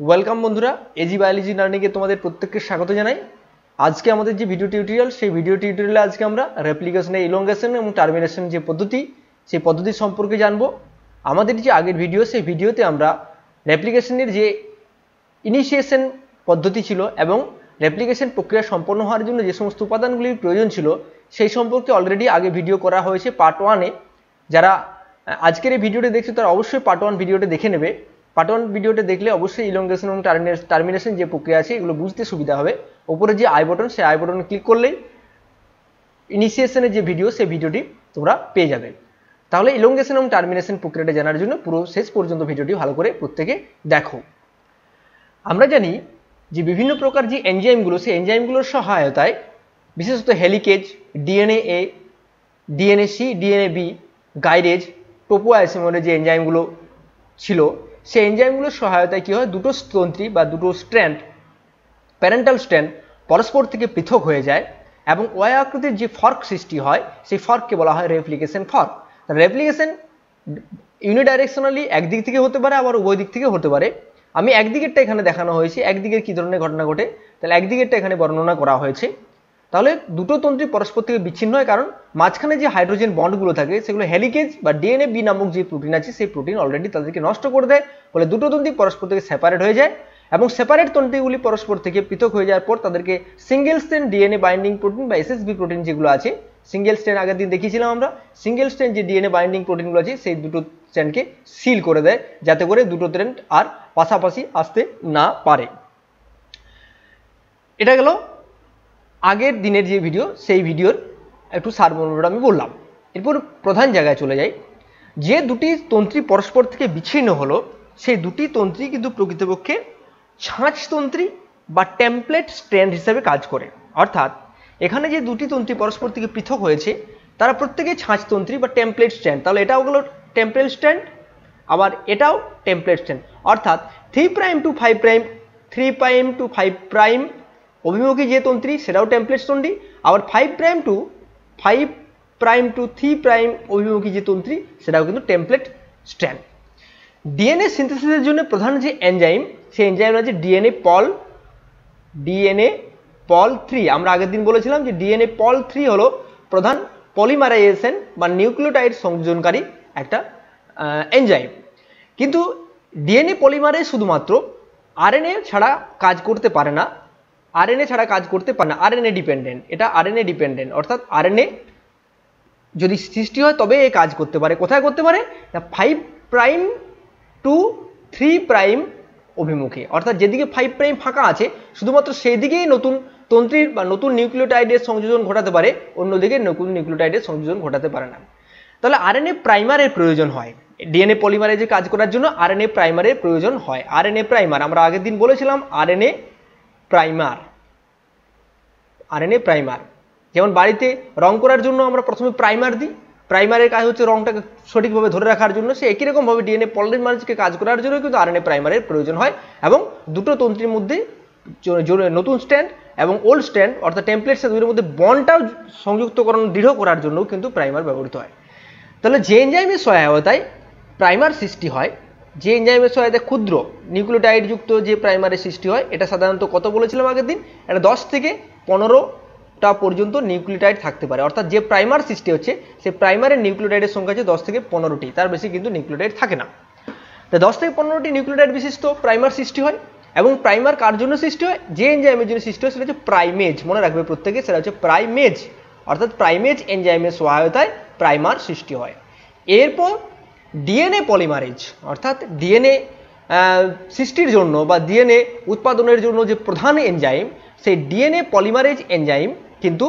Welcome বন্ধুরা, AG biology লার্নিংয়ে তোমাদের প্রত্যেককে স্বাগত জানাই। আজকে আমাদের যে ভিডিও টিউটোরিয়াল, সেই ভিডিও টিউটোরিয়ালে আজকে আমরা রেপ্লিকেশনের ইলংগেশন এবং টার্মিনেশন যে পদ্ধতি, সেই পদ্ধতি সম্পর্কে জানবো। আমাদের যে আগের ভিডিও, সেই ভিডিওতে আমরা রেপ্লিকেশনের যে ইনিশিয়েশন পদ্ধতি ছিল এবং রেপ্লিকেশন প্রক্রিয়া সম্পন্ন হওয়ার জন্য যে সমস্ত উপাদানগুলির প্রয়োজন ছিল সেই সম্পর্কে অলরেডি আগে ভিডিও করা হয়েছে পার্ট 1-এ। যারা আজকের এই ভিডিওটি দেখছে তারা অবশ্যই পার্ট 1 ভিডিওটি দেখে নেবে। পার্ট 1 ভিডিওটি দেখলে অবশ্যই ইলংগেশন এবং টার্মিনেশন যে প্রক্রিয়া আছে এগুলো বুঝতে সুবিধা হবে। উপরে যে আই বাটন, সেই আই বাটনে ক্লিক করলেই ইনিশিয়েশনের যে ভিডিও, সেই ভিডিওটি তোমরা পেয়ে যাবে। তাহলে ইলংগেশন এবং টার্মিনেশন প্রক্রিয়াটা জানার জন্য পুরো শেষ পর্যন্ত ভিডিওটি ভালো করে প্রত্যেকে দেখো। আমরা জানি যে বিভিন্ন প্রকার যে এনজাইমগুলো, সেই এনজাইমগুলোর সহায়তায় বিশেষত helicase, DNA A, DNA C, DNA B, gyrase, টোপোআইসোমারের যে এনজাইমগুলো ছিল, সেই এনজাইমগুলোর সহায়তায় কী হয়, দুটো তন্ত্রী বা দুটো স্ট্র্যান্ড, প্যারেন্টাল স্ট্র্যান্ড পরস্পর থেকে পৃথক হয়ে যায় এবং ওয়াই আকৃতির যে ফর্ক সৃষ্টি হয়, সেই ফর্ককে বলা হয় রেপ্লিকেশন ফর্ক। রেপ্লিকেশন ইউনিডাইরেকশনালি একদিক থেকে হতে পারে, আবার উভয় দিক থেকে হতে পারে। আমি একদিকেরটা এখানে দেখানো হয়েছে, একদিকের কী ধরনের ঘটনা ঘটে, তাহলে একদিকেরটা এখানে বর্ণনা করা হয়েছে। তাহলে দুটো তন্ত্রী পরস্পর থেকে বিচ্ছিন্ন হয়, কারণ মাঝখানে যে হাইড্রোজেন বন্ডগুলো থাকে সেগুলো হেলিকেজ বা ডিএনএ বি নামক যে প্রোটিন আছে, সেই প্রোটিন অলরেডি তাদেরকে নষ্ট করে দেয়, ফলে দুটো তন্ত্রী পরস্পর থেকে সেপারেট হয়ে যায় এবং সেপারেট তন্ত্রীগুলি পরস্পর থেকে পৃথক হয়ে যাওয়ার পর তাদেরকে single strand DNA binding protein বা এসএসবি প্রোটিন যেগুলো আছে, সিঙ্গেল স্ট্র্যান্ড আগের দিন দেখিয়েছিলাম আমরা, সিঙ্গেল স্ট্র্যান্ড যে ডিএনএ বাইন্ডিং প্রোটিনগুলো আছে সেই দুটো স্ট্র্যান্ডকে সিল করে দেয়, যাতে করে দুটো স্ট্র্যান্ড আর পাশাপাশি আসতে না পারে। এটা গেল আগের দিনের যে ভিডিও, সেই ভিডিওর একটু সারমর্মটা আমি বললাম। এরপর প্রধান জায়গায় চলে যাই। যে দুটি তন্ত্রী পরস্পর থেকে বিচ্ছিন্ন হলো, সেই দুটি তন্ত্রী কিন্তু প্রকৃতপক্ষে ছাঁচতন্ত্রী বা টেমপ্লেট স্ট্র্যান্ড হিসেবে কাজ করে। অর্থাৎ এখানে যে দুটি তন্ত্রী পরস্পর থেকে পৃথক হয়েছে তারা প্রত্যেকেই ছাঁচতন্ত্রী বা টেমপ্লেট স্ট্র্যান্ড। তাহলে এটাও হলো টেমপ্লেট স্ট্র্যান্ড, আবার এটাও টেমপ্লেট স্ট্র্যান্ড। অর্থাৎ 3' to 5', 3' to 5' অভিমুখী যে তন্ত্রী সেটাও টেমপ্লেট তন্ত্রী, আবার 5' to 3' অভিমুখী যে তন্ত্রী সেটাও কিন্তু টেমপ্লেট স্ট্র্যান্ড। ডিএনএ সিনথেসিসের জন্য প্রধান যে এনজাইম, সেই এনজাইম আছে ডিএনএ পল 3। আমরা আগের দিন বলেছিলাম যে ডিএনএ পল 3 হলো প্রধান পলিমারাইজেশন বা নিউক্লিওটাইড সংযোজনকারী একটা এনজাইম। কিন্তু ডিএনএ পলিমারেজ শুধুমাত্র আরএনএ ছাড়া কাজ করতে পারে না, আরএনএ ডিপেন্ডেন্ট। এটা আরএনএ ডিপেন্ডেন্ট, অর্থাৎ আরএনএ যদি সৃষ্টি হয় তবে এ কাজ করতে পারে। কোথায় করতে পারে না, 5' to 3' অভিমুখে। অর্থাৎ যেদিকে 5' ফাঁকা আছে শুধুমাত্র সেই দিকেই নতুন তন্ত্রীর বা নতুন নিউক্লিওটাইডের সংযোজন ঘটাতে পারে, অন্যদিকে নতুন নিউক্লিওটাইডের সংযোজন ঘটাতে পারে না। তাহলে আরএনএ প্রাইমারের প্রয়োজন হয় ডিএনএ পলিমারেজে কাজ করার জন্য। আরএনএ প্রাইমারের প্রয়োজন হয়। আরএনএ প্রাইমার আমরা আগের দিন বলেছিলাম, আরএনএ প্রাইমার। যেমন বাড়িতে রং করার জন্য আমরা প্রথমে প্রাইমার দিই, প্রাইমারের কাজ হচ্ছে রংটাকে সঠিকভাবে ধরে রাখার জন্য। সে একই রকমভাবে ডিএনএ পলিমারেজকে কাজ করার জন্য কিন্তু আরএনএ প্রাইমারের প্রয়োজন হয় এবং দুটো তন্ত্রীর মধ্যে নতুন স্ট্র্যান্ড এবং ওল্ড স্ট্র্যান্ড অর্থাৎ টেমপ্লেট দুটোর মধ্যে বন্ডটাও সংযুক্তকরণ দৃঢ় করার জন্য কিন্তু প্রাইমার ব্যবহৃত হয়। তাহলে যে এনজাইমের সহায়তায় প্রাইমার সৃষ্টি হয়, যে এনজাইমের সহায়তায় ক্ষুদ্র নিউক্লিওটাইড যুক্ত যে প্রাইমারের সৃষ্টি হয়, এটা সাধারণত কত বলেছিলাম আগের দিন, এটা 10 থেকে 15টা পর্যন্ত নিউক্লিওটাইড থাকতে পারে। অর্থাৎ যে প্রাইমার সৃষ্টি হচ্ছে সেই প্রাইমারের নিউক্লিওটাইডের সংখ্যা হচ্ছে 10 থেকে 15টি, তার বেশি কিন্তু নিউক্লিওটাইড থাকে না। তো 10 থেকে 15টি নিউক্লিওটাইড বিশিষ্ট প্রাইমার সৃষ্টি হয় এবং প্রাইমার কার জন্য সৃষ্টি হয়, যে এনজাইমের জন্য সৃষ্টি হয় সেটা হচ্ছে প্রাইমেজ। মনে রাখবে প্রত্যেকে, সেটা হচ্ছে প্রাইমেজ। অর্থাৎ প্রাইমেজ এনজাইমের সহায়তায় প্রাইমার সৃষ্টি হয়। এরপর ডিএনএ পলিমারেজ, অর্থাৎ ডিএনএ সৃষ্টির জন্য বা ডিএনএ উৎপাদনের জন্য যে প্রধান এনজাইম, সেই ডিএনএ পলিমারেজ এনজাইম কিন্তু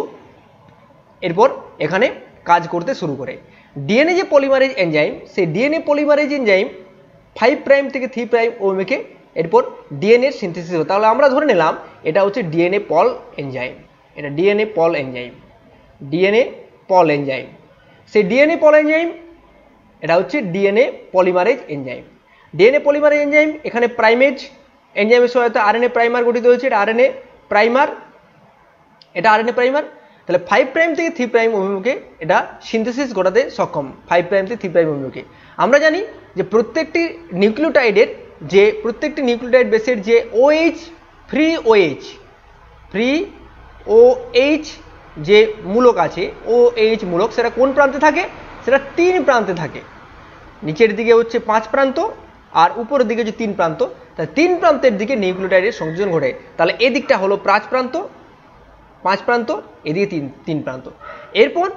এরপর এখানে কাজ করতে শুরু করে। ডিএনএ যে পলিমারেজ এনজাইম, সেই ডিএনএ পলিমারেজ এনজাইম 5' থেকে 3' অভিমুখে এরপর ডিএনএর সিনথেসিস হয়। তাহলে আমরা ধরে নিলাম এটা হচ্ছে ডিএনএ পল এনজাইম। এটা ডিএনএ পল এনজাইম। সেই ডিএনএ পল এনজাইম এটা হচ্ছে DNA polymerase enzyme. DNA polymerase enzyme এখানে প্রাইমেজ এনজাইমের সহায়তায় আরএনএ প্রাইমার গঠিত হয়েছে। এটা আরএনএ প্রাইমার। তাহলে 5' থেকে 3' অভিমুখে এটা সিনথেসিস ঘটাতে সক্ষম। 5' থেকে 3' অভিমুখে আমরা জানি যে প্রত্যেকটি নিউক্লিওটাইডের যে প্রত্যেকটি নিউক্লিওটাইড বেসের যে OH ফ্রি OH যে মূলক আছে OH মূলক সেটা কোন প্রান্তে থাকে, সেটা 3 প্রান্তে থাকে। নিচের দিকে হচ্ছে 5 প্রান্ত আর উপরের দিকে হচ্ছে 3 প্রান্ত। তাহলে 3 প্রান্তের দিকে নিউক্লিওটাইডের সংযোজন ঘটে। তাহলে এই দিকটা হলো 5 প্রান্ত, এদিকে 3 প্রান্ত। এরপর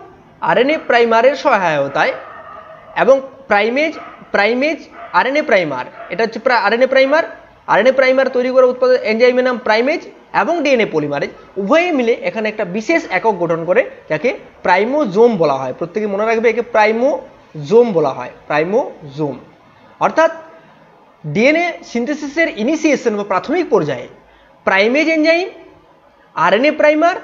আরএনএ প্রাইমারের সহায়তায় এবং প্রাইমেজ আরএনএ প্রাইমার, এটা হচ্ছে আরএনএ প্রাইমার তৈরি করা উৎপাদন এনজাইমের নাম প্রাইমেজ এবং ডিএনএ পলিমারেজ, উভয়ে মিলে এখানে একটা বিশেষ একক গঠন করে যাকে প্রাইমোজোম বলা হয়। প্রত্যেকে মনে রাখবে একে প্রাইমোজোম বলা হয়, প্রাইমোজোম। অর্থাৎ ডিএনএ সিনথেসিসের ইনিশিয়েশন বা প্রাথমিক পর্যায়ে প্রাইমেজ এনজাইম, আরএনএ প্রাইমার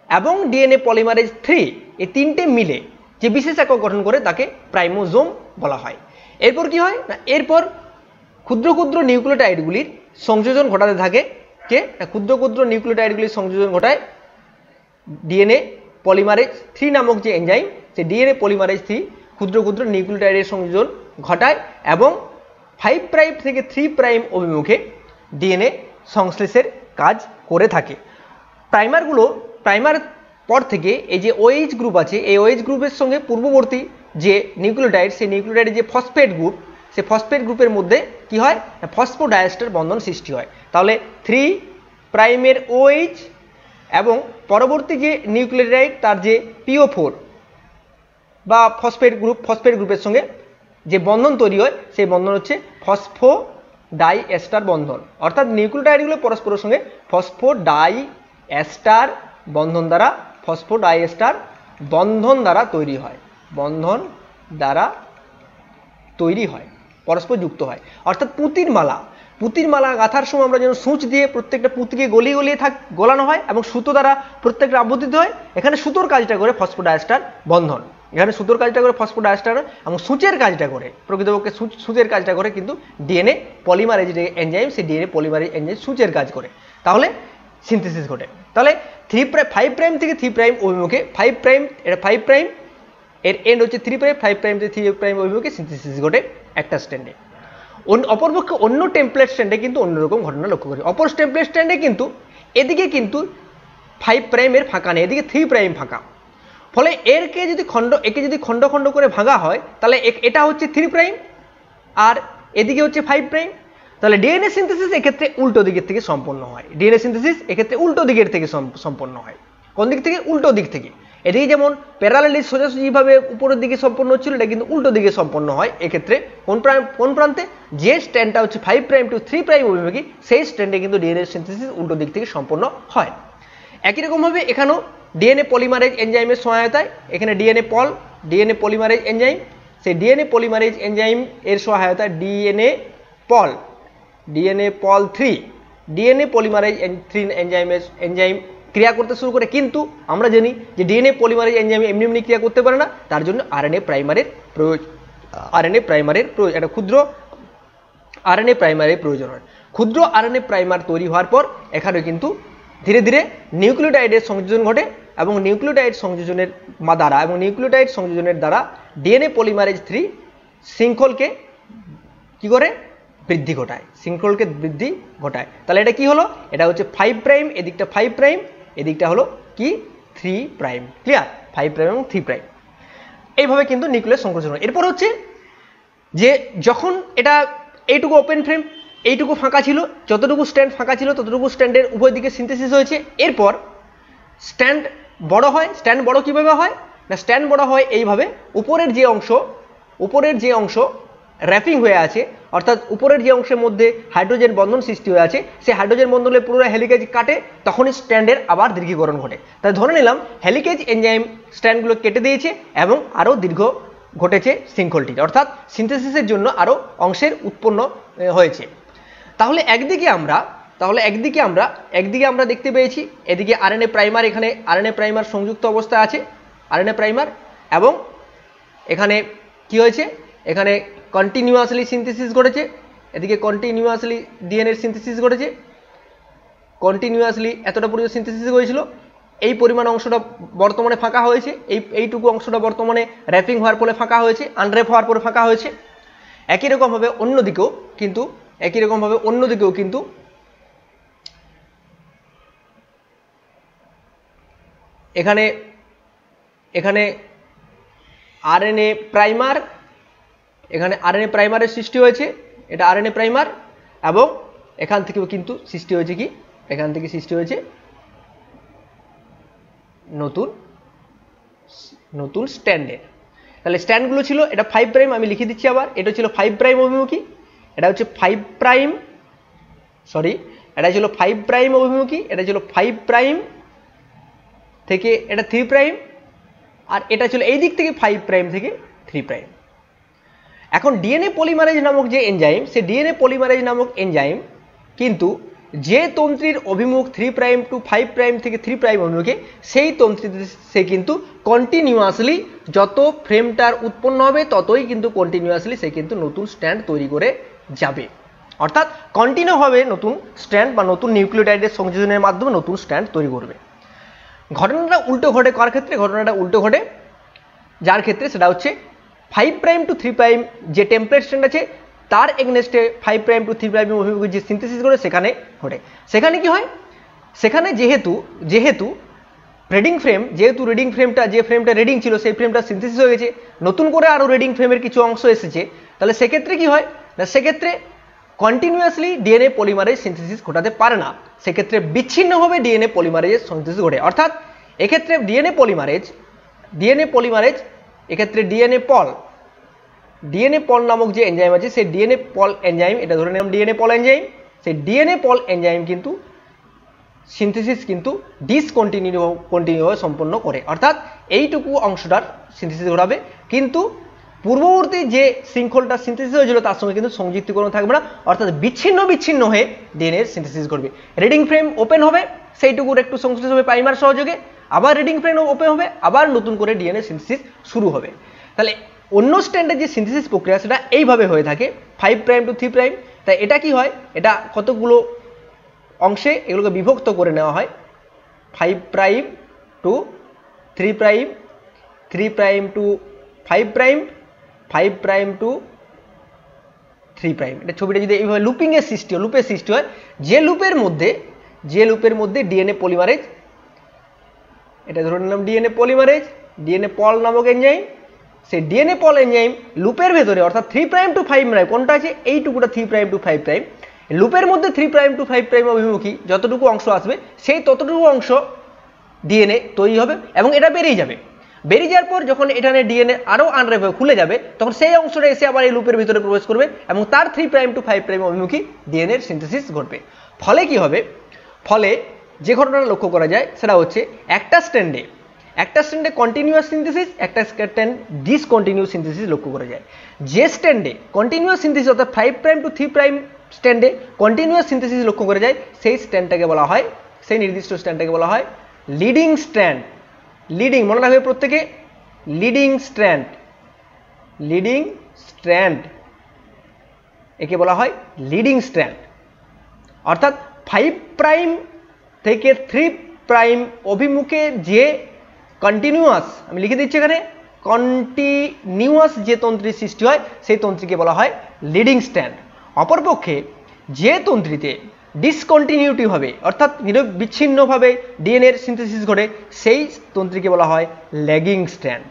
এবং ডিএনএ পলিমারেজ 3 এই তিনটে মিলে যে বিশেষ একক গঠন করে তাকে প্রাইমোজোম বলা হয়। এরপর কি হয় না, এরপর ক্ষুদ্র ক্ষুদ্র নিউক্লিওটাইডগুলির সংযোজন ঘটাতে থাকে। ক্ষুদ্র নিউক্লিওটাইডগুলির সংযোজন ঘটায় ডিএনএ পলিমারেজ 3 নামক যে এনজাইম, সেই ডিএনএ পলিমারেজ 3 ক্ষুদ্র ক্ষুদ্র নিউক্লিওটাইডের সংযোজন ঘটায় এবং 5 প্রাইম থেকে 3 প্রাইম অভিমুখে ডিএনএ সংশ্লেষের কাজ করে থাকে। প্রাইমার পর থেকে এই যে OH গ্রুপ আছে, এই OH গ্রুপের সঙ্গে পূর্ববর্তী যে নিউক্লিওটাইড, সেই নিউক্লিওটাইডের যে ফসফেট গ্রুপ, সেই ফসফেট গ্রুপের মধ্যে কি হয়, ফসফোডাইএস্টার বন্ধন সৃষ্টি হয়। তাহলে 3 প্রাইমের OH এবং পরবর্তী যে নিউক্লিওটাইড তার যে PO4 বা ফসফেট গ্রুপের সঙ্গে যে বন্ধন তৈরি হয়, সেই বন্ধন হচ্ছে ফসফোডাইএস্টার বন্ধন। অর্থাৎ নিউক্লিওটাইডগুলো পরস্পরের সঙ্গে ফসফোডাইএস্টার বন্ধন দ্বারা তৈরি হয়, পরস্পর যুক্ত হয়। অর্থাৎ পুঁতির মালা গাঁথার সময় আমরা যেন সূচ দিয়ে প্রত্যেকটা পুঁতিকে গলিয়ে গোলানো হয় এবং সুতো দ্বারা প্রত্যেকটা আবর্তিত হয়, এখানে সুতোর কাজটা করে ফসফোডাইএস্টার বন্ধন, এবং সূচের কাজটা করে, প্রকৃতপক্ষে সূচের কাজটা করে কিন্তু ডিএনএ পলিমারেজ এনজাইম, সেই ডিএনএ পলিমারেজ এনজাইম সূচের কাজ করে, তাহলে সিনথেসিস ঘটে। তাহলে 5 প্রাইম থেকে 3 প্রাইম অভিমুখে 5 প্রাইম এর এন্ড হচ্ছে 3 প্রাইম, 5 প্রাইম থেকে 3 প্রাইম অভিমুখে সিনথেসিস ঘটে একটা স্ট্যান্ডে। অপরপক্ষে অন্য টেমপ্লেট স্ট্যান্ডে কিন্তু অন্যরকম ঘটনা লক্ষ্য করি। অপর টেমপ্লেট স্ট্যান্ডে কিন্তু এদিকে কিন্তু 5 প্রাইমের ফাঁকা নেই, এদিকে 3 প্রাইম ফাঁকা। ফলে একে যদি খণ্ড খণ্ড করে ভাঙা হয়, তাহলে এটা হচ্ছে 3 প্রাইম আর এদিকে হচ্ছে 5 প্রাইম। তাহলে ডিএনএ সিনথেসিস এক্ষেত্রে উল্টো দিকের থেকে সম্পন্ন হয়। কোন দিক থেকে? উল্টো দিক থেকে। এদিকে যেমন প্যারালালি সোজাসুজিভাবে উপরের দিকে সম্পন্ন হচ্ছিল, এটা কিন্তু উল্টো দিকে সম্পন্ন হয়। এক্ষেত্রে কোন প্রান্তে? যে স্ট্যান্ডটা হচ্ছে 5 প্রাইম টু 3 প্রাইম অভিমুখী, সেই স্ট্যান্ডে কিন্তু ডিএনএ সিনথেসিস উল্টো দিক থেকে সম্পন্ন হয়। একই রকমভাবে এখানেও ডিএনএ পলিমারেজ এনজাইমের সহায়তায়, এখানে ডিএনএ পলিমারেজ এনজাইম, সেই ডিএনএ পলিমারেজ এনজাইম এর সহায়তায় ডিএনএ পল 3 ডিএনএ পলিমারেজ 3 এনজাইম ক্রিয়া করতে শুরু করে। কিন্তু আমরা জানি যে ডিএনএ পলিমারেজ এনজাইম এমনি ক্রিয়া করতে পারে না, তার জন্য আরএনএ প্রাইমারের একটা ক্ষুদ্র আরএনএ প্রাইমারের প্রয়োজন হয়। ক্ষুদ্র আরএনএ প্রাইমার তৈরি হওয়ার পর এখানে কিন্তু ধীরে ধীরে নিউক্লিওটাইডের সংযোজন ঘটে এবং নিউক্লিওটাইড সংযোজনের দ্বারা ডিএনএ পলিমারেজ 3 শৃঙ্খলকে কি করে? বৃদ্ধি ঘটায়। তাহলে এটা কি হলো? এটা হচ্ছে 5 প্রাইম, এদিকটা 5 প্রাইম, এদিকটা হলো কি 3 প্রাইম। ক্লিয়ার? 5 প্রাইম এবং 3 প্রাইম এইভাবে কিন্তু নিউক্লিয়াস সংকোচন হয়। এরপর হচ্ছে যে যখন এটা এইটুকু ওপেন ফ্রেম, এইটুকু ফাঁকা ছিল, যতটুকু স্ট্যান্ড ফাঁকা ছিল ততটুকু স্ট্যান্ডের উভয় দিকে সিনথেসিস হয়েছে। এরপর স্ট্যান্ড বড় হয়। স্ট্যান্ড বড় কিভাবে হয় না, স্ট্যান্ড বড় হয় এইভাবে, উপরের যে অংশ র্যাপিং হয়ে আছে, অর্থাৎ উপরের যে অংশের মধ্যে হাইড্রোজেন বন্ধন সৃষ্টি হয়ে আছে, সেই হাইড্রোজেন বন্ধনে পুরো হেলিকেজ কাটে, তখনই স্ট্যান্ডের আবার দীর্ঘীকরণ ঘটে। তাই ধরে নিলাম হেলিকেজ এনজাইম স্ট্যান্ডগুলো কেটে দিয়েছে এবং আরও দীর্ঘ ঘটেছে শৃঙ্খলটির, অর্থাৎ সিনথেসিসের জন্য আরও অংশের উৎপন্ন হয়েছে। তাহলে একদিকে আমরা দেখতে পেয়েছি এদিকে আরএনএ প্রাইমার, এখানে আরএনএ প্রাইমার সংযুক্ত অবস্থায় আছে, আরএনএ প্রাইমার, এবং এখানে কি হয়েছে? এখানে কন্টিনিউয়াসলি সিনথেসিস ঘটেছে, এদিকে কন্টিনিউয়াসলি ডিএনএর সিনথেসিস ঘটেছে, কন্টিনিউয়াসলি এতটা পর্যন্ত সিনথেসিস হয়েছিল। এই পরিমাণ অংশটা বর্তমানে ফাঁকা হয়েছে, এইটুকু অংশটা বর্তমানে র্যাপিং হওয়ার ফলে ফাঁকা হয়েছে, আনর্যাপ হওয়ার পরে ফাঁকা হয়েছে। একই রকমভাবে অন্যদিকেও কিন্তু একই রকম ভাবে অন্যদিকেও কিন্তু এখানে এখানে আরএনএ প্রাইমার, এখানে আরএনএ প্রাইমারের সৃষ্টি হয়েছে, এটা আরএনএ প্রাইমার, এবং এখান থেকেও কিন্তু সৃষ্টি হয়েছে কি, এখান থেকে সৃষ্টি হয়েছে নতুন নতুন স্ট্যান্ডের। তাহলে স্ট্যান্ডগুলো ছিল, এটা 5 প্রাইম, আমি লিখে দিচ্ছি আবার, এটা ছিল 5 প্রাইম অভিমুখী, এটা হচ্ছে 5 প্রাইম, সরি এটা ছিল 5 প্রাইম অভিমুখী, এটা ছিল 5 প্রাইম থেকে এটা 3 প্রাইম, আর এটা ছিল এই দিক থেকে 5 প্রাইম থেকে 3 প্রাইম। এখন ডিএনএ পলিমারেজ নামক যে এনজাইম, সে ডিএনএ পলিমারেজ নামক এনজাইম কিন্তু যে তন্ত্রীর অভিমুখ 3 প্রাইম টু 5 প্রাইম থেকে 3 প্রাইম অভিমুখে, সেই তন্ত্রীতে সে কিন্তু কন্টিনিউয়াসলি যত ফ্রেমটার উৎপন্ন হবে ততই কিন্তু কন্টিনিউয়াসলি সে কিন্তু নতুন স্ট্যান্ড তৈরি করে যাবে, অর্থাৎ কন্টিনিউ হবে নতুন স্ট্যান্ড বা নতুন নিউক্লিওটাইডের সংযোজনের মাধ্যমে নতুন স্ট্যান্ড তৈরি করবে। ঘটনাটা উল্টো ঘটে কার ক্ষেত্রে? ঘটনাটা উল্টো ঘটে যার ক্ষেত্রে, সেটা হচ্ছে 5 প্রাইম টু 3 প্রাইম যে টেমপ্লেট স্ট্যান্ড আছে তার এগনেস্টে 5 প্রাইম টু 3 প্রাইম অভিমুখে যে সিনথেসিস করে সেখানে ঘটে। সেখানে কি হয়, সেখানে যেহেতু রিডিং ফ্রেম, যেহেতু রিডিং ফ্রেমটা, যে ফ্রেমটা রিডিং ছিল সেই ফ্রেমটা সিনথেসিস হয়ে গেছে, নতুন করে আরও রিডিং ফ্রেমের কিছু অংশ এসেছে, তাহলে সেক্ষেত্রে কি হয় না, সেক্ষেত্রে কন্টিনিউয়াসলি ডিএনএ পলিমারেজ সিনথেসিস ঘটাতে পারে না, সেক্ষেত্রে বিচ্ছিন্নভাবে ডিএনএ পলিমারেজের সিনথেসিস ঘটে। অর্থাৎ এক্ষেত্রে ডিএনএ পলিমারেজ এক্ষেত্রে ডিএনএ পল নামক যে এনজাইম আছে, সেই ডিএনএ পল এনজাইম, এটা ধরে নিলাম ডিএনএ পল এনজাইম, সেই ডিএনএ পল এনজাইম কিন্তু সিনথেসিস কিন্তু কন্টিনিউভাবে সম্পন্ন করে, অর্থাৎ এইটুকু অংশটার সিনথেসিস ঘটাবে, কিন্তু পূর্ববর্তী যে শৃঙ্খলটা সিনথেসিস হয়েছিল তার সঙ্গে কিন্তু সংযুক্তিকরণ থাকবে না, অর্থাৎ বিচ্ছিন্ন হয়ে ডিএনএ সিনথেসিস করবে। রিডিং ফ্রেম ওপেন হবে, সেইটুকুর একটু সংশ্লেষ হবে প্রাইমার সহযোগে, আবার রিডিং ফ্রেম ওপেন হবে, আবার নতুন করে ডিএনএ সিনথেসিস শুরু হবে। তাহলে অন্য স্ট্যান্ডের যে সিনথেসিস প্রক্রিয়া সেটা এইভাবে হয়ে থাকে 5 প্রাইম টু 3 প্রাইম। তাই এটা কি হয়, এটা কতগুলো অংশে এগুলোকে বিভক্ত করে নেওয়া হয়, 5 prime to 3 prime, 3 prime to 5 prime, 5 prime to 3 prime. এটা ছবিটা যদি এইভাবে লুপের সৃষ্টি হয়, যে লুপের মধ্যে ডিএনএ পলিমারেজ, এটা ধরে নিলাম ডিএনএ পলিমারেজ, ডিএনএ পল নামক এনজাইম, সেই ডিএনএ পল এনজাইম লুপের ভেতরে, অর্থাৎ 3 প্রাইম টু 5 প্রাইম কোনটা আছে, এইটুকুটা 3 প্রাইম টু 5 প্রাইম, লুপের মধ্যে 3 প্রাইম টু 5 প্রাইম অভিমুখী যতটুকু অংশ আসবে সেই ততটুকু অংশ ডিএনএ তৈরি হবে এবং এটা বেরিয়ে যাবে। বেরিয়ে যাওয়ার পর যখন এখানে ডিএনএ আরও আনরেফ খুলে যাবে, তখন সেই অংশটা এসে আবার এই লুপের ভিতরে প্রবেশ করবে এবং তার 3 প্রাইম টু 5 প্রাইম অভিমুখী ডিএনএর সিনথেসিস ঘটবে। ফলে কি হবে, ফলে যে ঘটনাটা লক্ষ্য করা যায় সেটা হচ্ছে একটা স্ট্যান্ডে কন্টিনিউয়াস সিনথেসিস, একটা স্ট্যান্ড ডিসকন্টিনিউয়াস সিনথেসিস লক্ষ্য করা যায়। যে স্ট্যান্ডে কন্টিনিউয়াস সিনথেসিস অর্থাৎ 5 প্রাইম টু 3 প্রাইম স্ট্যান্ডে কন্টিনিউয়াস সিনথেসিস লক্ষ্য করা যায়, সেই স্ট্যান্ডটাকে বলা হয়, সেই নির্দিষ্ট স্ট্যান্ডটাকে বলা হয় লিডিং স্ট্র্যান্ড। লিডিং মনে রাখবে প্রত্যেকে, লিডিং স্ট্র্যান্ড একে বলা হয় লিডিং স্ট্র্যান্ড। অর্থাৎ 5 প্রাইম থেকে 3 প্রাইম অভিমুখে যে কন্টিনিউয়াস, আমি লিখে দিচ্ছি এখানে, কন্টিনিউয়াস যে তন্ত্রীর সৃষ্টি হয় সেই তন্ত্রীকে বলা হয় লিডিং স্ট্র্যান্ড। অপরপক্ষে যে তন্ত্রীতে ডিসকন্টিনিউটি হবে, অর্থাৎ বিচ্ছিন্নভাবে ডিএনএর সিনথেসিস ঘটে, সেই তন্ত্রীকে বলা হয় ল্যাগিং স্ট্র্যান্ড।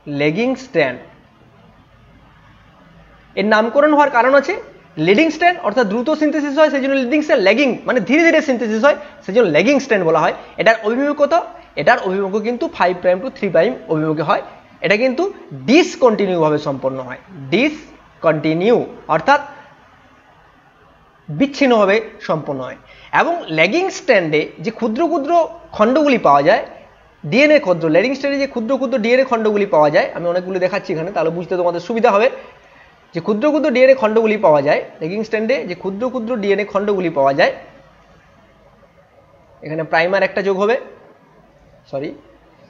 ল্যাগিং স্ট্র্যান্ড এর নামকরণ হওয়ার কারণ আছে, লিডিং স্ট্র্যান্ড অর্থাৎ দ্রুত সিনথেসিস হয় সেই জন্য লিডিং স্ট্র্যান্ড, ল্যাগিং মানে ধীরে ধীরে সিনথেসিস হয় সেই জন্য ল্যাগিং স্ট্র্যান্ড বলা হয়। এটার অভিমুখ কত, এটার অভিমুখ কিন্তু 5 প্রাইম টু 3 প্রাইম অভিমুখে হয়, এটা কিন্তু ডিসকন্টিনিউ ভাবে সম্পন্ন হয়, ডিসকন্টিনিউ অর্থাৎ বিচ্ছিন্নভাবে সম্পন্ন হয়। এবং ল্যাগিং স্ট্র্যান্ডে যে ক্ষুদ্র ক্ষুদ্র খণ্ডগুলি পাওয়া যায়, ডিএনএ ক্ষুদ্র, ল্যাগিং স্ট্র্যান্ডে যে ক্ষুদ্র ক্ষুদ্র ডিএনএ খণ্ডগুলি পাওয়া যায়, আমি অনেকগুলো দেখাচ্ছি এখানে তাহলে বুঝতে তোমাদের সুবিধা হবে। যে ক্ষুদ্র ক্ষুদ্র ডিএনএ খণ্ডগুলি পাওয়া যায় ল্যাগিং স্ট্র্যান্ডে, যে ক্ষুদ্র ক্ষুদ্র ডিএনএ খণ্ডগুলি পাওয়া যায়, এখানে প্রাইমার একটা যোগ হবে, সরি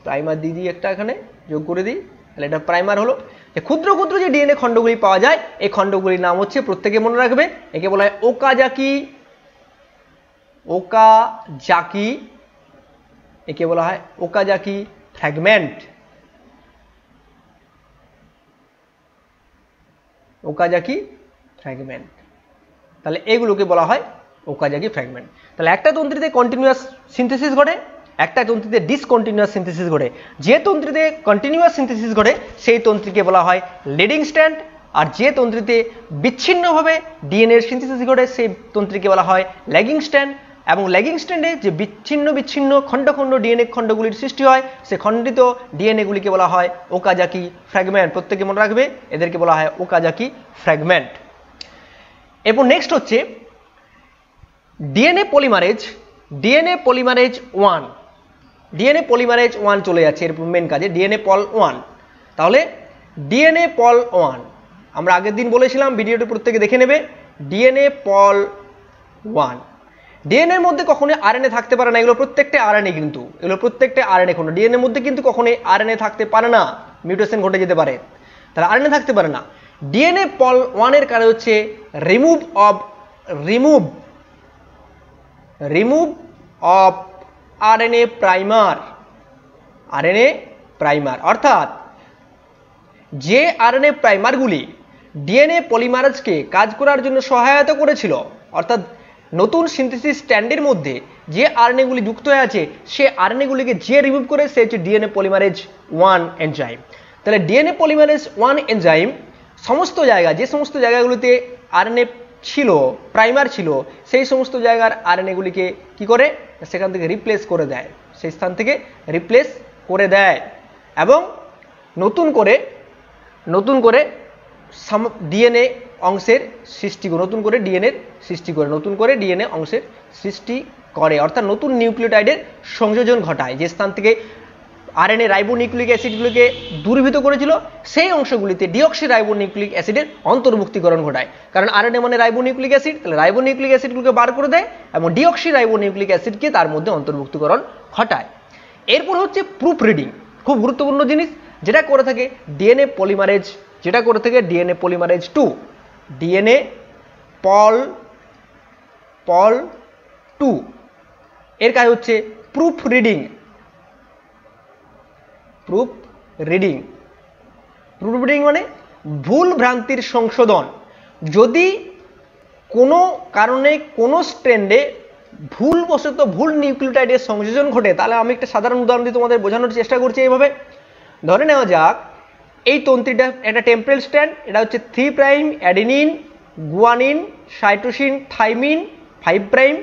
প্রাইমার দিয়ে একটা এখানে যোগ করে দিই, তাহলে এটা প্রাইমার হলো। যে ক্ষুদ্র ক্ষুদ্র যে ডিএনএ খণ্ডগুলি পাওয়া যায়, এই খণ্ডগুলির নাম হচ্ছে, প্রত্যেকে মনে রাখবে, একে বলা হয় ওকাজাকি, একে বলা হয় ওকাজাকি ফ্র্যাগমেন্ট। Okazaki fragment. তাহলে এগুলোকে বলা হয় ওকাজাকি ফ্র্যাগমেন্ট। তাহলে একটা তন্ত্রীতে কন্টিনিউয়াস সিনথেসিস ঘটে, একটা তন্ত্রীতে ডিসকন্টিনিউয়াস সিনথেসিস ঘটে। যে তন্ত্রীতে কন্টিনিউয়াস সিনথেসিস ঘটে সেই তন্ত্রীকে বলা হয় লিডিং স্ট্র্যান্ড, আর যে তন্ত্রীতে বিচ্ছিন্নভাবে ডিএনএ এর সিনথেসিস ঘটে সেই তন্ত্রীকে বলা হয় ল্যাগিং স্ট্র্যান্ড। এবং ল্যাগিং স্ট্র্যান্ডে যে বিচ্ছিন্ন খণ্ড খণ্ড ডিএনএ খণ্ডগুলির সৃষ্টি হয়, সে খণ্ডিত ডিএনএগুলিকে বলা হয় ওকাজাকি ফ্র্যাগমেন্ট। প্রত্যেকে মনে রাখবে, এদেরকে বলা হয় ওকাজাকি ফ্র্যাগমেন্ট। এরপর নেক্সট হচ্ছে DNA polymerase. DNA polymerase 1, DNA polymerase 1 চলে যাচ্ছে এরপর মেন কাজে, ডিএনএ পল 1। তাহলে ডিএনএ পল 1 আমরা আগের দিন বলেছিলাম, ভিডিওটি প্রত্যেকে দেখে নেবে। ডিএনএ পল 1, ডিএনএর মধ্যে কখনোই আরএনএ থাকতে পারে না, এগুলো প্রত্যেকটা আরএনএ, কিন্তু এগুলো প্রত্যেকটা আরএনএ। কোনো ডিএনএর মধ্যে কিন্তু কখনোই আরএনএ থাকতে পারে না, মিউটেশন ঘটে যেতে পারে, তাহলে আরএনএ থাকতে পারে না। ডিএনএ পল 1 এর কাজ হচ্ছে রিমুভ অফ আরএনএ প্রাইমার, অর্থাৎ যে আরএনএ প্রাইমারগুলি ডিএনএ পলিমারেজকে কাজ করার জন্য সহায়তা করেছিল, অর্থাৎ নতুন সিনথেসিস স্ট্র্যান্ডের মধ্যে যে আরএনএগুলি যুক্ত হয়ে আছে সে আরএনএগুলিকে যে রিমুভ করে সে হচ্ছে ডিএনএ পলিমারেজ 1 এনজাইম। তাহলে ডিএনএ পলিমারেজ 1 এনজাইম সমস্ত জায়গা, যে সমস্ত জায়গাগুলিতে আরএনএ ছিল, প্রাইমার ছিল, সেই সমস্ত জায়গার আরএনএগুলিকে কি করে, সেখান থেকে রিপ্লেস করে দেয়, সেই স্থান থেকে রিপ্লেস করে দেয় এবং নতুন করে ডিএনএ অংশের সৃষ্টি করে, নতুন করে ডিএনএ অংশের সৃষ্টি করে, অর্থাৎ নতুন নিউক্লিওটাইডের সংযোজন ঘটায়। যে স্থান থেকে আরএনএ রাইবোনিউক্লিক অ্যাসিডগুলিকে দূরীভূত করেছিল সেই অংশগুলিতে ডিঅক্সি রাইবোনিউক্লিক অ্যাসিডের অন্তর্ভুক্তিকরণ ঘটায়। কারণ আরএনএ মানে রাইবোনিউক্লিক অ্যাসিড, তাহলে রাইবোনিউক্লিক অ্যাসিডগুলোকে বার করে দেয় এবং ডিঅক্সি রাইবোনিউক্লিক অ্যাসিডকে তার মধ্যে অন্তর্ভুক্তিকরণ ঘটায়। এরপর হচ্ছে প্রুফ রিডিং, খুব গুরুত্বপূর্ণ জিনিস, যেটা করে থাকে ডিএনএ পলিমারেজ 2, ডিএনএ পল 2 এর কাজ হচ্ছে প্রুফ রিডিং মানে ভুল ভ্রান্তির সংশোধন। যদি কোনো কারণে কোনো স্ট্র্যান্ডে ভুলবশত ভুল নিউক্লিওটাইডের সংযোজন ঘটে, তাহলে আমি একটা সাধারণ উদাহরণ দিয়ে তোমাদের বোঝানোর চেষ্টা করছি। এইভাবে ধরে নেওয়া যাক এই তন্ত্রীটা একটা টেম্পোরাল স্ট্র্যান্ড, এটা হচ্ছে 3 prime adenine, guanine, cytosine, thymine 5 prime.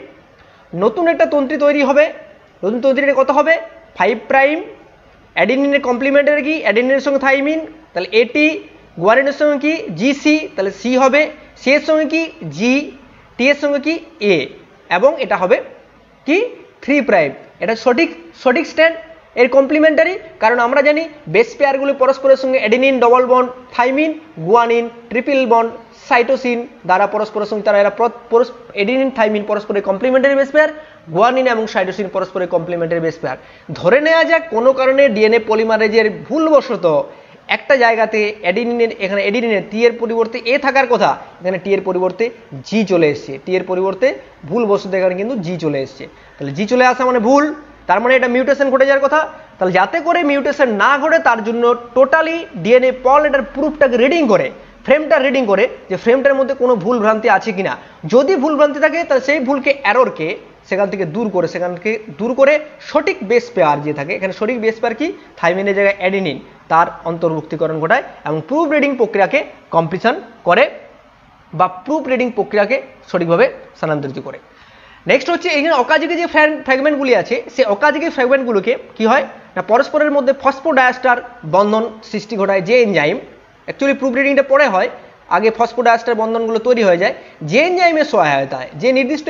নতুন একটা তন্ত্রী তৈরি হবে, নতুন তন্ত্রীটা কত হবে 5 প্রাইম, অ্যাডেনিনের কমপ্লিমেন্টারি কি অ্যাডেনিনের সঙ্গে থাইমিন, তাহলে এটি, গুয়ানিনের সঙ্গে কি জিসি, তাহলে সি হবে, সি এর সঙ্গে কি জি, টি এর সঙ্গে কি এ, এবং এটা হবে কি 3 প্রাইম। এটা সঠিক স্ট্যান্ড এর কমপ্লিমেন্টারি, কারণ আমরা জানি বেস পেয়ারগুলি পরস্পরের সঙ্গে adenine double bond thymine, guanine triple bond cytosine দ্বারা পরস্পরের সঙ্গে তারা অ্যাডেনিন থাইমিন পরস্পরের কমপ্লিমেন্টারি বেস পেয়ার, গুয়ানিন এবং সাইটোসিন পরস্পরের কমপ্লিমেন্টারি বেস পেয়ার। ধরে নেওয়া যাক কোনো কারণে ডিএনএ পলিমারেজের ভুলবশত একটা জায়গাতে এখানে অ্যাডেনিনের টি এর পরিবর্তে এ থাকার কথা, এখানে টি এর পরিবর্তে জি চলে এসছে, টি এর পরিবর্তে ভুলবশত এখানে কিন্তু জি চলে এসছে। তাহলে জি চলে আসা মানে ভুল, তার মানে এটা মিউটেশন ঘটে যাওয়ার কথা। তাহলে যাতে করে মিউটেশন না ঘটে তার জন্য টোটালি ডিএনএ পল এটার প্রুফটাকে রিডিং করে, ফ্রেমটা রিডিং করে যে ফ্রেমটার মধ্যে কোনো ভুল ভ্রান্তি আছে কিনা। যদি ভুল ভ্রান্তি থাকে তাহলে সেই ভুলকে এররকে সেখান থেকে দূর করে সঠিক বেস পেয়ার যে থাকে, এখানে সঠিক বেস পেয়ার কি থাইমিনের জায়গায় অ্যাডেনিন, তার অন্তর্ভুক্তিকরণ ঘটায় এবং প্রুফ রিডিং প্রক্রিয়াকে কমপ্লিশন করে বা প্রুফ রিডিং প্রক্রিয়াকে সঠিকভাবে স্থানান্তরিত করে। নেক্সট হচ্ছে এখানে অকাজিকি যে ফ্র্যাগমেন্টগুলি আছে, সেই অকাজিকি ফ্র্যাগমেন্টগুলোকে কি হয় না পরস্পরের মধ্যে ফসফোডায়াস্টার বন্ধন সৃষ্টি ঘটায়। যে এনজাইম অ্যাকচুয়ালি প্রুফ রিডিংটা পরে হয়, আগে ফসফোডায়াস্টার বন্ধনগুলো তৈরি হয়ে যায়। যে এনজাইমের সহায়তায়, যে নির্দিষ্ট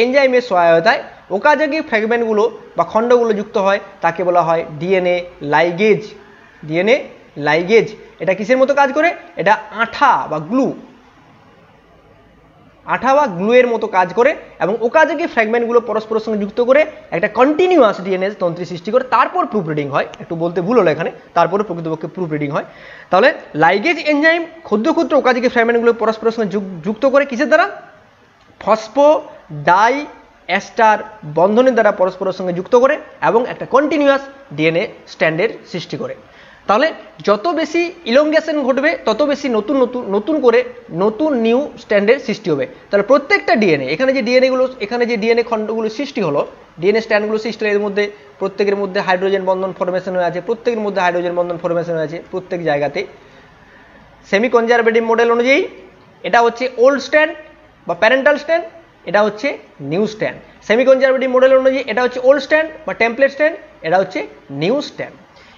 এনজাইমের সহায়তায় ওকাজাকি ফ্র্যাগমেন্টগুলো বা খণ্ডগুলো যুক্ত হয় তাকে বলা হয় ডিএনএ লাইগেজ। এটা কিসের মতো কাজ করে, এটা আঠা বা গ্লু এর মতো কাজ করে এবং ওকাজাকি ফ্র্যাগমেন্টগুলো পরস্পরের সঙ্গে যুক্ত করে একটা কন্টিনিউয়াস ডিএনএ তন্ত্রী সৃষ্টি করে, তারপর প্রুফ রিডিং হয়। একটু বলতে ভুল হলো এখানে, তারপরে প্রকৃতপক্ষে প্রুফ রিডিং হয়। তাহলে লাইগেজ এনজাইম ক্ষুদ্র ক্ষুদ্র ওকাজাকি ফ্র্যাগমেন্টগুলো পরস্পরের সঙ্গে যুক্ত করে কিসের দ্বারা, ফসফোডাইএস্টার বন্ধনের দ্বারা পরস্পরের সঙ্গে যুক্ত করে এবং একটা কন্টিনিউয়াস ডিএনএ স্ট্র্যান্ডের সৃষ্টি করে। তাহলে যত বেশি ইলংগেশন ঘটবে তত বেশি নতুন করে নিউ স্ট্র্যান্ডের সৃষ্টি হবে। তাহলে প্রত্যেকটা ডিএনএ এখানে যে ডিএনএ খণ্ডগুলো সৃষ্টি হলো, ডিএনএ স্ট্র্যান্ডগুলো সৃষ্টি হলো, এর মধ্যে প্রত্যেকের মধ্যে হাইড্রোজেন বন্ধন ফরমেশন হয়ে আছে, প্রত্যেকের মধ্যে হাইড্রোজেন বন্ধন ফরমেশন হয়ে আছে প্রত্যেক জায়গাতে। সেমি কনজারভেটিভ মডেল অনুযায়ী এটা হচ্ছে ওল্ড স্ট্র্যান্ড বা প্যারেন্টাল স্ট্র্যান্ড, এটা হচ্ছে new strand. Semi conservative model অনুযায়ী এটা হচ্ছে ওল্ড স্ট্র্যান্ড বা টেমপ্লেট স্ট্র্যান্ড, এটা হচ্ছে নিউ স্ট্র্যান্ড।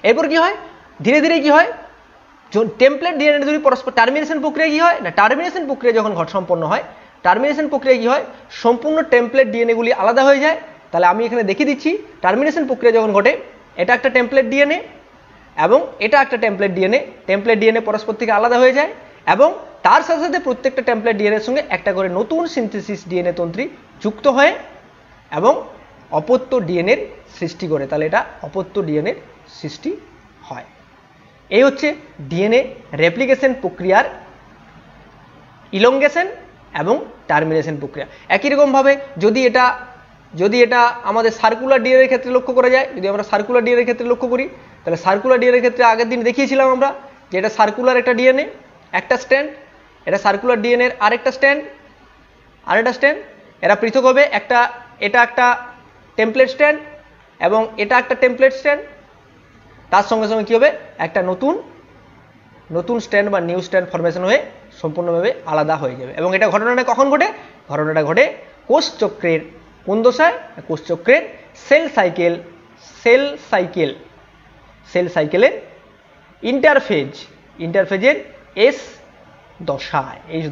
এরপর কি হয়, ধীরে ধীরে কি হয়, টেমপ্লেট ডিএনএ যদি পরস্পর টার্মিনেশন প্রক্রিয়া কি হয় না, টার্মিনেশন প্রক্রিয়া যখন সম্পন্ন হয়, টার্মিনেশন প্রক্রিয়া কি হয়, সম্পূর্ণ টেমপ্লেট ডিএনএগুলি আলাদা হয়ে যায়। তাহলে আমি এখানে দেখিয়ে দিচ্ছি, টার্মিনেশন প্রক্রিয়া যখন ঘটে, এটা একটা টেমপ্লেট ডিএনএ এবং এটা একটা টেমপ্লেট ডিএনএ পরস্পর থেকে আলাদা হয়ে যায় এবং তার সাথে সাথে প্রত্যেকটা টেমপ্লেট ডিএনএর সঙ্গে একটা করে নতুন সিনথেসিস ডিএনএ তন্ত্রী যুক্ত হয় এবং অপত্য ডিএনএর সৃষ্টি করে। তাহলে এটা অপত্য ডিএনএর সৃষ্টি হয়। এই হচ্ছে ডিএনএ রেপ্লিকেশন প্রক্রিয়ার ইলংগেশন এবং টার্মিনেশন প্রক্রিয়া। একই রকমভাবে যদি এটা আমাদের সার্কুলার ডিএনএর ক্ষেত্রে লক্ষ্য করা যায়, যদি আমরা সার্কুলার ডিএনএর ক্ষেত্রে লক্ষ্য করি, তাহলে সার্কুলার ডিএনএর ক্ষেত্রে আগের দিন দেখিয়েছিলাম আমরা যে এটা সার্কুলার একটা ডিএনএ, একটা স্ট্র্যান্ড, এটা সার্কুলার ডিএনএর আরেকটা স্ট্র্যান্ড, এরা পৃথক হবে, এটা একটা টেমপ্লেট স্ট্র্যান্ড এবং এটা একটা টেমপ্লেট স্ট্র্যান্ড। তার সঙ্গে সঙ্গে কী হবে, একটা নতুন স্ট্র্যান্ড বা নিউ স্ট্র্যান্ড ফরমেশন হয়ে সম্পূর্ণভাবে আলাদা হয়ে যাবে। এবং এটা ঘটনাটা কখন ঘটে, ঘটনাটা ঘটে কোষচক্রের কোন দশায়, কোষচক্রের সেল সাইকেলের ইন্টারফেজের এস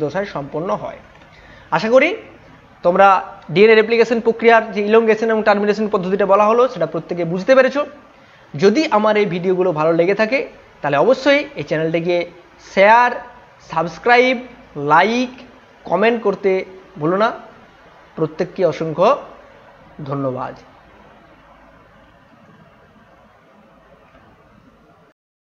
দশায় সম্পন্ন হয়। আশা করি তোমরা ডিএনএ রেপ্লিকেশন প্রক্রিয়ার যে ইলংগেশন এবং টার্মিনেশন পদ্ধতিটা বলা হলো সেটা প্রত্যেকে বুঝতে পেরেছো। যদি আমার এই ভিডিওগুলো ভালো লেগে থাকে তাহলে অবশ্যই এই চ্যানেলটিকে শেয়ার, সাবস্ক্রাইব, লাইক, কমেন্ট করতে ভুলো না। প্রত্যেককে অসংখ্য ধন্যবাদ।